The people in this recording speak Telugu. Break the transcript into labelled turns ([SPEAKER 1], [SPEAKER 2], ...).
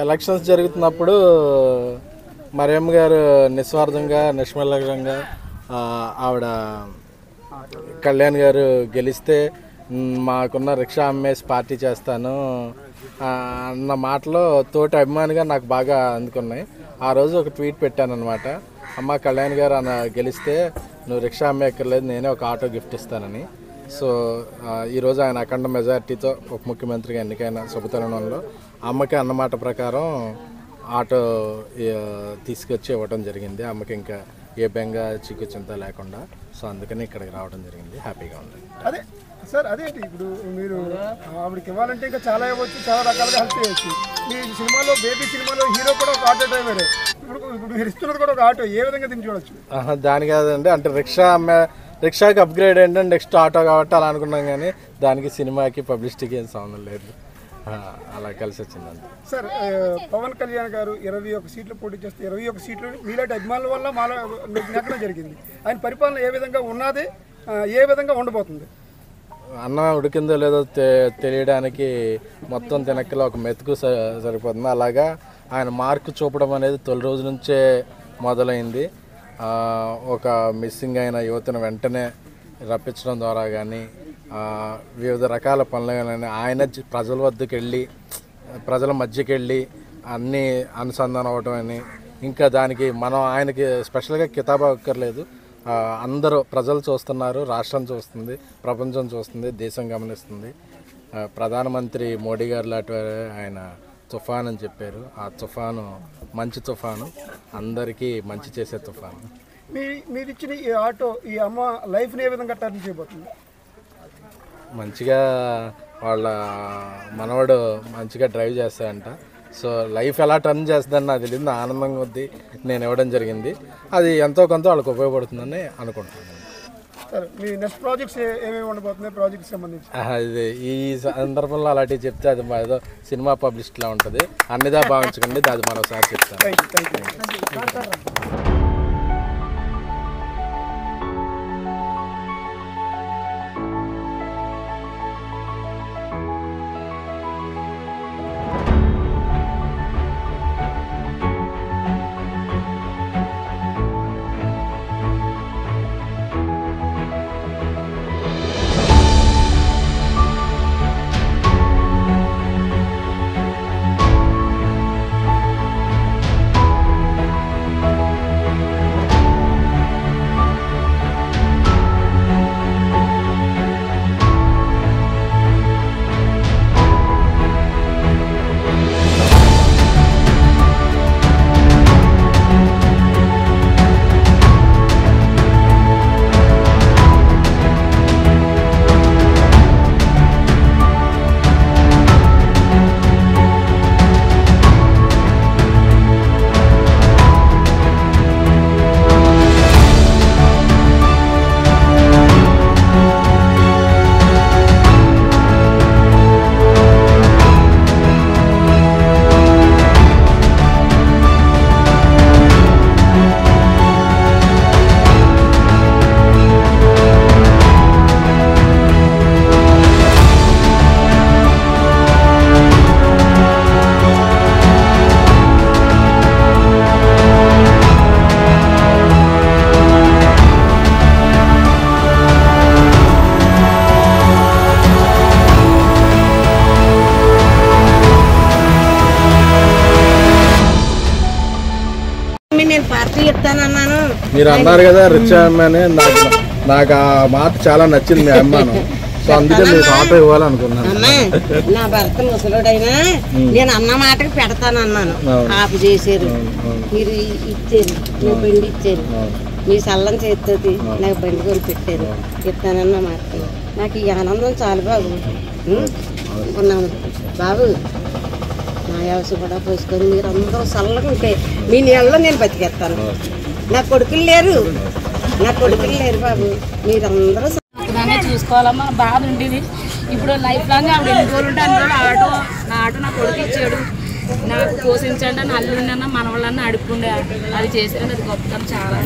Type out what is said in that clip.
[SPEAKER 1] ఎలక్షన్స్ జరుగుతున్నప్పుడు మరియమ్మ గారు నిస్వార్థంగా నిష్మలంగా ఆవిడ కళ్యాణ్ గారు గెలిస్తే మాకున్న రిక్షా అమ్మేసి పార్టీ చేస్తాను అన్న మాటలో తోటి అభిమానిగా నాకు బాగా అందుకున్నాయి. ఆ రోజు ఒక ట్వీట్ పెట్టాను అనమాట, అమ్మ కళ్యాణ్ గారు గెలిస్తే నువ్వు రిక్షా అమ్మేక్కర్లేదు, నేనే ఒక ఆటో గిఫ్ట్ ఇస్తానని. సో ఈరోజు ఆయన అఖండ మెజార్టీతో ఉప ముఖ్యమంత్రిగా ఎన్నికైన శుభతరుణంలో అమ్మకి అన్నమాట ప్రకారం ఆటో తీసుకొచ్చి ఇవ్వడం జరిగింది. అమ్మకి ఇంకా ఏ బెంగ చిక్కు చింత లేకుండా. సో అందుకని ఇక్కడికి రావడం జరిగింది. హ్యాపీగా ఉంది.
[SPEAKER 2] అదే సార్, అదేంటి ఇప్పుడు మీరు ఆవిడకి ఇవ్వాలంటే ఇంకా చాలా ఇవ్వచ్చు, చాలా రకాలుగా హెల్ప్ చేయొచ్చు. మీ సినిమాలో బేబీ సినిమాలో హీరో కూడా ఒక ఆటో డ్రైవరే, ఇప్పుడు మీరు ఇస్తున్నది కూడా ఒక ఆటో. ఏ విధంగా దీన్ని చూడొచ్చు?
[SPEAKER 1] దాని కాదండి, అంటే రిక్షాకి అప్గ్రేడ్ ఏంటంటే నెక్స్ట్ ఆటో కాబట్టి అలా అనుకున్నాం, కానీ దానికి సినిమాకి పబ్లిసిటీకి ఏం సంబంధం లేదు. అలా కలిసి వచ్చిందండి.
[SPEAKER 2] సార్, పవన్ కళ్యాణ్ గారు 21 సీట్లు పోటీ చేస్తే 21 సీట్లు మీలాంటి అభిమానుల వల్ల మాలో నెగ్గడం జరిగింది. ఆయన పరిపాలన ఏ విధంగా ఉన్నది, ఏ విధంగా ఉండబోతుంది?
[SPEAKER 1] అన్నం ఉడికిందో లేదో తెలియడానికి మొత్తం తినక్కలో ఒక మెతుకు సరిపోతుంది. అలాగా ఆయన మార్కు చూపడం అనేది తొలి రోజు నుంచే మొదలైంది. ఒక మిస్సింగ్ అయిన యువతను వెంటనే రప్పించడం ద్వారా కానీ, వివిధ రకాల పనులు కానీ ఆయన ప్రజల వద్దకు వెళ్ళి ప్రజల మధ్యకి వెళ్ళి అన్నీ అనుసంధానం అవ్వటం అని, ఇంకా దానికి మనం ఆయనకి స్పెషల్గా కితాబా అక్కర్లేదు. అందరూ ప్రజలు చూస్తున్నారు, రాష్ట్రం చూస్తుంది, ప్రపంచం చూస్తుంది, దేశం గమనిస్తుంది. ప్రధానమంత్రి మోడీ గారు లాంటి ఆయన తుఫాన్ అని చెప్పారు. ఆ తుఫాను మంచి తుఫాను, అందరికీ మంచి చేసే తుఫాను.
[SPEAKER 2] మీరు ఇచ్చిన ఈ ఆటో ఈ అమ్మ లైఫ్ని ఏ విధంగా టర్న్ చేయబోతుంది?
[SPEAKER 1] మంచిగా వాళ్ళ మనవడు మంచిగా డ్రైవ్ చేస్తాడంట. సో లైఫ్ ఎలా టర్న్ చేస్తుందని నాకు తెలియదు, ఆనందంగా ఉంది, నేను ఇవ్వడం జరిగింది. అది ఎంతో కొంత వాళ్ళకి ఉపయోగపడుతుందని అనుకుంటున్నాను.
[SPEAKER 2] సార్, మీ నెక్స్ట్ ప్రాజెక్ట్స్ ఏమేమి ఉండబోతున్నాయి ప్రాజెక్ట్స్ సంబంధించి?
[SPEAKER 1] ఇది ఈ సందర్భంలో అలాంటివి చెప్తే అది ఏదో సినిమా పబ్లిసిటీలా ఉంటుంది, అన్నిదా భావించకండి, అది మరోసారి చెప్తాను. మీరు అన్నారు కదా రిచ్ అమ్మాయి, నాకు ఆ మాట చాలా నచ్చింది, మీ అమ్మాను. సో అందుకే మీకు ఆటో ఇవ్వాలనుకున్నాను.
[SPEAKER 3] నా భర్త ముసలుడైనా నేను అన్న మాటకి పెడతానన్నాను, ఆపు చేశారు, మీరు ఇచ్చారు, మీ బండి ఇచ్చారు, మీ సల్లం చేస్తుంది నాకు బండి కొని పెట్టారు, ఇస్తానన్న మాట. నాకు ఈ ఆనందం చాలు బాబు. అనుకున్నాను బాబు, నా వ్యవసాయం కూడా పోసుకొని మీరు అందరూ చల్లగా ఉంటే మీ నీళ్ళలో నేను బతికేస్తాను. నా కొడుకులు లేరు బాబు, మీరందరూ
[SPEAKER 4] చూసుకోవాలమ్మా. బాధ ఉండేది. ఇప్పుడు లైఫ్ లాంగ్ ఆవిడ ఎన్ని రోజులు ఉంటే అన్ని రోజులు నా ఆటో నా కొడుకు ఇచ్చాడు, నాకు పోషించండి అని అల్లుండన్నా మనవాళ్ళన్నా అడుక్కుండే, అది చేశారండి, అది గొప్పతనం చాలా.